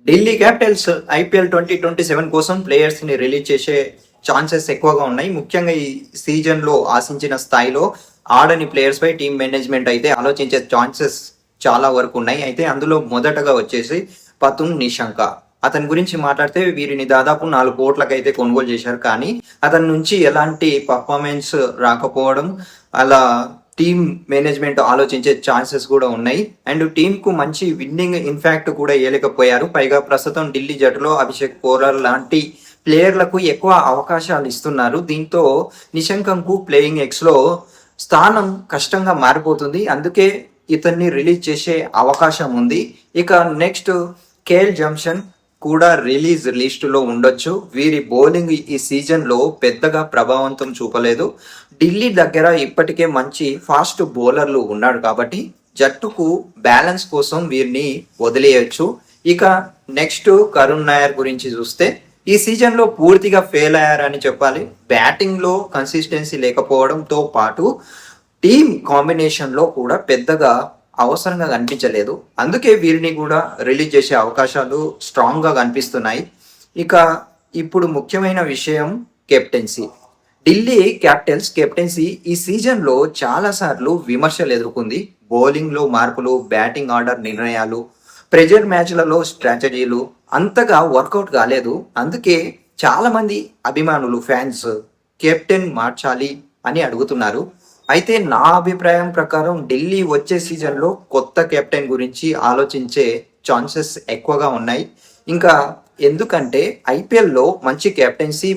Delhi Capitals IPL 2027 కోసం players ని release చేసే ఛాన్సెస్ ఎక్కువగా ఉన్నాయి. ముఖ్యంగా ఈ సీజన్ లో ఆశించిన స్థాయిలో ఆడని ప్లేయర్స్ పై టీమ్ మేనేజ్మెంట్ అయితే ఆలోచించే ఛాన్సెస్ చాలా వరకు ఉన్నాయి. అయితే అందులో మొదటగా వచ్చేసి పతున్ నిషంక. అతని గురించి మాట్లాడితే వీరిని దాదాపు 4 కోట్లకైతే కొనుగోలు చేశారు. కానీ అతని నుంచి ఎలాంటి పర్ఫార్మెన్స్ రాకపోవడం, అలా టీమ్ మేనేజ్మెంట్ ఆలోచించే ఛాన్సెస్ కూడా ఉన్నాయి. అండ్ టీమ్ కు మంచి విన్నింగ్ ఇన్ఫాక్ట్ కూడా ఇవ్వలేకపోయారు. పైగా ప్రస్తుతం ఢిల్లీ జట్టులో అభిషేక్ పోరార్ లాంటి ప్లేయర్లకు ఎక్కువ అవకాశాలు ఇస్తున్నారు. దీంతో నిశంకంకు ప్లేయింగ్ ఎక్స్ లో స్థానం కష్టంగా మారిపోతుంది. అందుకే ఇతన్ని రిలీజ్ చేసే అవకాశం ఉంది. ఇక నెక్స్ట్ కేఎల్ జంషన్ కూడా రిలీజ్ లిస్టులో ఉండొచ్చు. వీరి బౌలింగ్ ఈ సీజన్లో పెద్దగా ప్రభావంతం చూపలేదు. ఢిల్లీ దగ్గర ఇప్పటికే మంచి ఫాస్ట్ బౌలర్లు ఉన్నాడు కాబట్టి జట్టుకు బ్యాలెన్స్ కోసం వీరిని వదిలేయచ్చు. ఇక నెక్స్ట్ కరుణ్ నాయర్ గురించి చూస్తే ఈ సీజన్లో పూర్తిగా ఫెయిల్ అయ్యారని చెప్పాలి. బ్యాటింగ్లో కన్సిస్టెన్సీ లేకపోవడంతో పాటు టీమ్ కాంబినేషన్లో కూడా పెద్దగా అవసరంగా కనిపించలేదు. అందుకే వీరిని కూడా రిలీజ్ చేసే అవకాశాలు స్ట్రాంగ్గా కనిపిస్తున్నాయి. ఇక ఇప్పుడు ముఖ్యమైన విషయం కెప్టెన్సీ. ఢిల్లీ క్యాపిటల్స్ కెప్టెన్సీ ఈ సీజన్లో చాలాసార్లు విమర్శలు ఎదుర్కొంది. బౌలింగ్లో మార్పులు, బ్యాటింగ్ ఆర్డర్ నిర్ణయాలు, ప్రెజర్ మ్యాచ్లలో స్ట్రాటజీలు అంతగా వర్కౌట్ కాలేదు. అందుకే చాలామంది అభిమానులు, ఫ్యాన్స్ కెప్టెన్ మార్చాలి అని అడుగుతున్నారు. అయితే నా అభిప్రాయం ప్రకారం ఢిల్లీ వచ్చే సీజన్లో కొత్త కెప్టెన్ గురించి ఆలోచించే ఛాన్సెస్ ఎక్కువగా ఉన్నాయి. ఇంకా ఎందుకంటే ఐపీఎల్లో మంచి కెప్టెన్సీ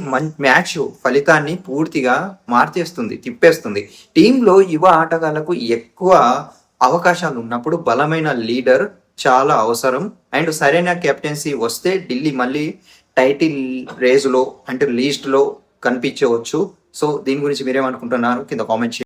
మ్యాచ్ ఫలితాన్ని పూర్తిగా మార్చేస్తుంది, తిప్పేస్తుంది. టీంలో యువ ఆటగాళ్లకు ఎక్కువ అవకాశాలు ఉన్నప్పుడు బలమైన లీడర్ చాలా అవసరం. అండ్ సరైన కెప్టెన్సీ వస్తే ఢిల్లీ మళ్ళీ టైటిల్ రేస్లో అంటే లీస్ట్లో కనిపించవచ్చు. సో దీని గురించి మీరేమనుకుంటున్నారు కింద కామెంట్ చేయండి.